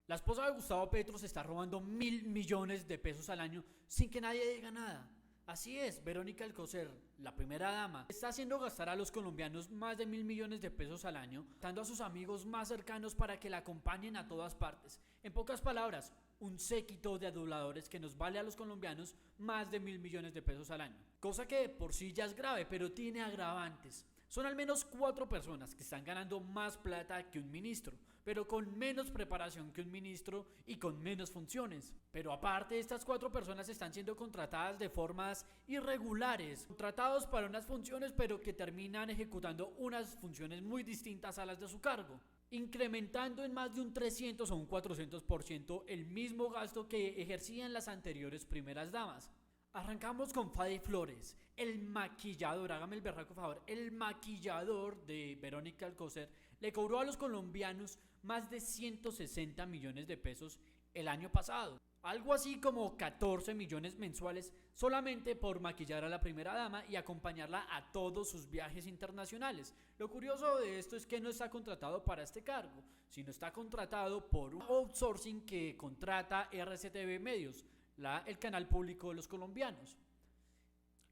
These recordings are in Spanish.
La esposa de Gustavo Petro se está robando 1.000 millones de pesos al año sin que nadie diga nada. Así es, Verónica Alcocer, la primera dama, está haciendo gastar a los colombianos más de 1.000 millones de pesos al año, dando a sus amigos más cercanos para que la acompañen a todas partes. En pocas palabras, un séquito de aduladores que nos vale a los colombianos más de 1.000 millones de pesos al año. Cosa que por sí ya es grave, pero tiene agravantes. Son al menos 4 personas que están ganando más plata que un ministro, pero con menos preparación que un ministro y con menos funciones. Pero aparte, estas 4 personas están siendo contratadas de formas irregulares, contratados para unas funciones pero que terminan ejecutando unas funciones muy distintas a las de su cargo, incrementando en más de un 300 o un 400% el mismo gasto que ejercían las anteriores primeras damas. Arrancamos con Fadi Flores, el maquillador, hágame el berraco favor, el maquillador de Verónica Alcocer le cobró a los colombianos más de 160 millones de pesos el año pasado. Algo así como 14 millones mensuales solamente por maquillar a la primera dama y acompañarla a todos sus viajes internacionales. Lo curioso de esto es que no está contratado para este cargo, sino está contratado por un outsourcing que contrata RCTV Medios, el canal público de los colombianos.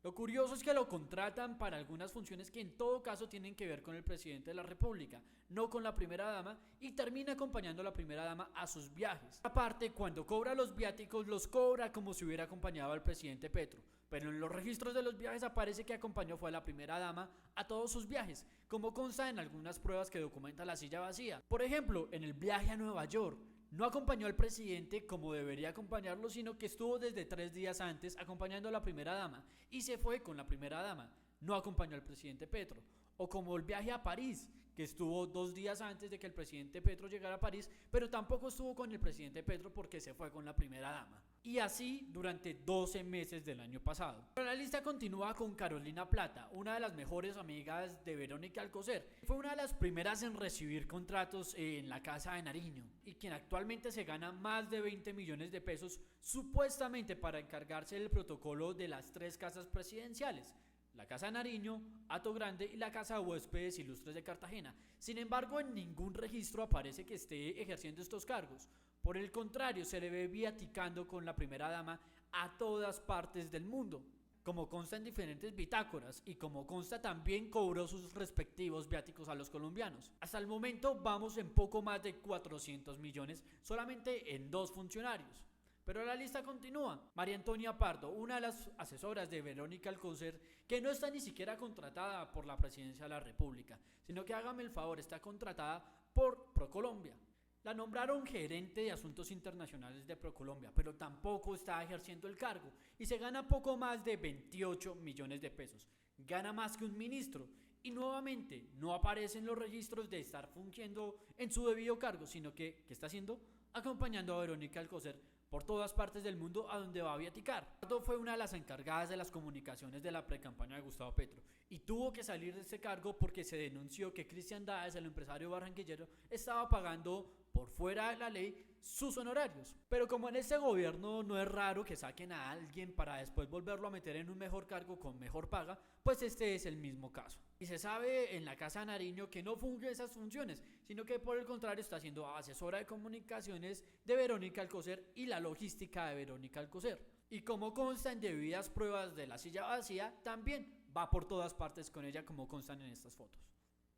Lo curioso es que lo contratan para algunas funciones que en todo caso tienen que ver con el presidente de la República, no con la primera dama, y termina acompañando a la primera dama a sus viajes. Aparte, cuando cobra los viáticos, los cobra como si hubiera acompañado al presidente Petro, pero en los registros de los viajes aparece que acompañó fue a la primera dama a todos sus viajes, como consta en algunas pruebas que documenta la silla vacía. Por ejemplo, en el viaje a Nueva York, no acompañó al presidente como debería acompañarlo, sino que estuvo desde 3 días antes acompañando a la primera dama y se fue con la primera dama. No acompañó al presidente Petro. O como el viaje a París, que estuvo 2 días antes de que el presidente Petro llegara a París, pero tampoco estuvo con el presidente Petro porque se fue con la primera dama. Y así durante 12 meses del año pasado. Pero la lista continúa con Carolina Plata, una de las mejores amigas de Verónica Alcocer. Fue una de las primeras en recibir contratos en la Casa de Nariño y quien actualmente se gana más de 20 millones de pesos supuestamente para encargarse del protocolo de las 3 casas presidenciales: la Casa de Nariño, Hato Grande y la Casa de Huéspedes Ilustres de Cartagena. Sin embargo, en ningún registro aparece que esté ejerciendo estos cargos. Por el contrario, se le ve viaticando con la primera dama a todas partes del mundo, como consta en diferentes bitácoras y como consta también cobró sus respectivos viáticos a los colombianos. Hasta el momento vamos en poco más de 400 millones solamente en 2 funcionarios. Pero la lista continúa. María Antonia Pardo, una de las asesoras de Verónica Alcocer, que no está ni siquiera contratada por la presidencia de la República, sino que hágame el favor, está contratada por ProColombia. La nombraron gerente de asuntos internacionales de ProColombia, pero tampoco está ejerciendo el cargo y se gana poco más de 28 millones de pesos. Gana más que un ministro y nuevamente no aparece en los registros de estar fungiendo en su debido cargo, sino que, ¿qué está haciendo? Acompañando a Verónica Alcocer por todas partes del mundo a donde va a viaticar. Pardo fue una de las encargadas de las comunicaciones de la precampaña de Gustavo Petro y tuvo que salir de este cargo porque se denunció que Cristian Dáez, el empresario barranquillero, estaba pagando por fuera de la ley sus honorarios. Pero como en este gobierno no es raro que saquen a alguien para después volverlo a meter en un mejor cargo con mejor paga, pues este es el mismo caso. Y se sabe en la Casa de Nariño que no funge esas funciones, sino que por el contrario está siendo asesora de comunicaciones de Verónica Alcocer y la logística de Verónica Alcocer. Y como consta en debidas pruebas de la silla vacía, también va por todas partes con ella como constan en estas fotos.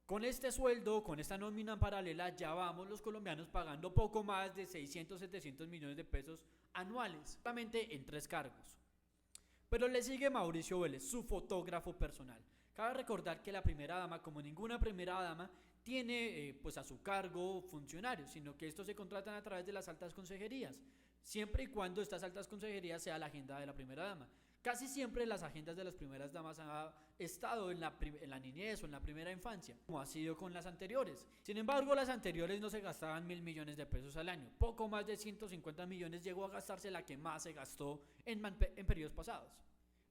Con este sueldo, con esta nómina paralela, ya vamos los colombianos pagando poco más de 600, 700 millones de pesos anuales, solamente en 3 cargos. Pero le sigue Mauricio Vélez, su fotógrafo personal. Cabe recordar que la primera dama, como ninguna primera dama, tiene pues a su cargo funcionarios, sino que estos se contratan a través de las altas consejerías, siempre y cuando estas altas consejerías sea la agenda de la primera dama. Casi siempre las agendas de las primeras damas han estado en la niñez o en la primera infancia, como ha sido con las anteriores. Sin embargo, las anteriores no se gastaban 1.000 millones de pesos al año. Poco más de 150 millones llegó a gastarse la que más se gastó en periodos pasados.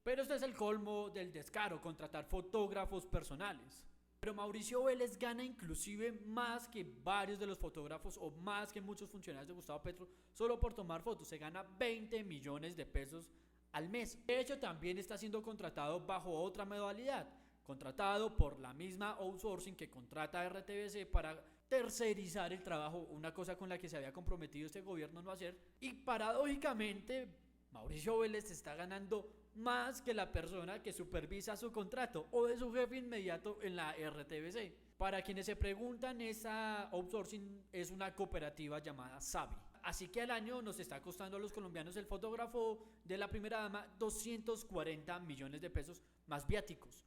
Pero este es el colmo del descaro, contratar fotógrafos personales. Pero Mauricio Vélez gana inclusive más que varios de los fotógrafos o más que muchos funcionarios de Gustavo Petro solo por tomar fotos. Se gana 20 millones de pesos al mes. De hecho, también está siendo contratado bajo otra modalidad, contratado por la misma outsourcing que contrata RTBC para tercerizar el trabajo, una cosa con la que se había comprometido este gobierno no hacer, y paradójicamente Mauricio Vélez está ganando más que la persona que supervisa su contrato o de su jefe inmediato en la RTBC. Para quienes se preguntan, esa outsourcing es una cooperativa llamada Savi. Así que al año nos está costando a los colombianos el fotógrafo de la primera dama 240 millones de pesos más viáticos.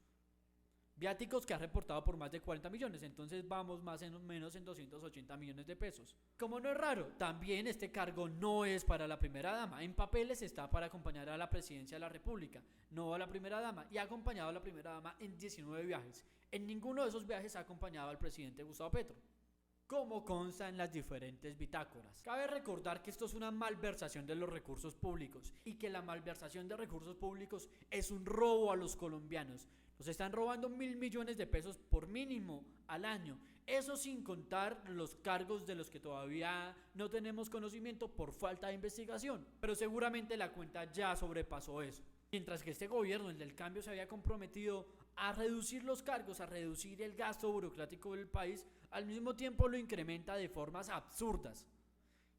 Viáticos que ha reportado por más de 40 millones, entonces vamos más o menos en 280 millones de pesos. Como no es raro, también este cargo no es para la primera dama. En papeles está para acompañar a la presidencia de la República, no a la primera dama, y ha acompañado a la primera dama en 19 viajes. En ninguno de esos viajes ha acompañado al presidente Gustavo Petro, como consta en las diferentes bitácoras. Cabe recordar que esto es una malversación de los recursos públicos y que la malversación de recursos públicos es un robo a los colombianos. Nos están robando 1.000 millones de pesos por mínimo al año. Eso sin contar los cargos de los que todavía no tenemos conocimiento por falta de investigación. Pero seguramente la cuenta ya sobrepasó eso. Mientras que este gobierno, el del cambio, se había comprometido a reducir los cargos, a reducir el gasto burocrático del país, al mismo tiempo lo incrementa de formas absurdas.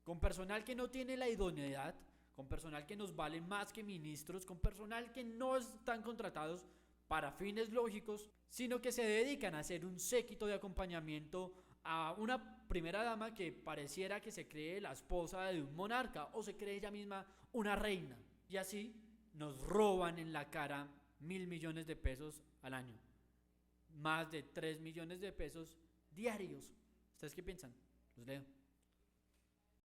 Con personal que no tiene la idoneidad, con personal que nos vale más que ministros, con personal que no están contratados para fines lógicos, sino que se dedican a hacer un séquito de acompañamiento a una primera dama que pareciera que se cree la esposa de un monarca o se cree ella misma una reina. Y así nos roban en la cara 1.000 millones de pesos al año. Más de 3 millones de pesos diarios. ¿Ustedes qué piensan? Los leo.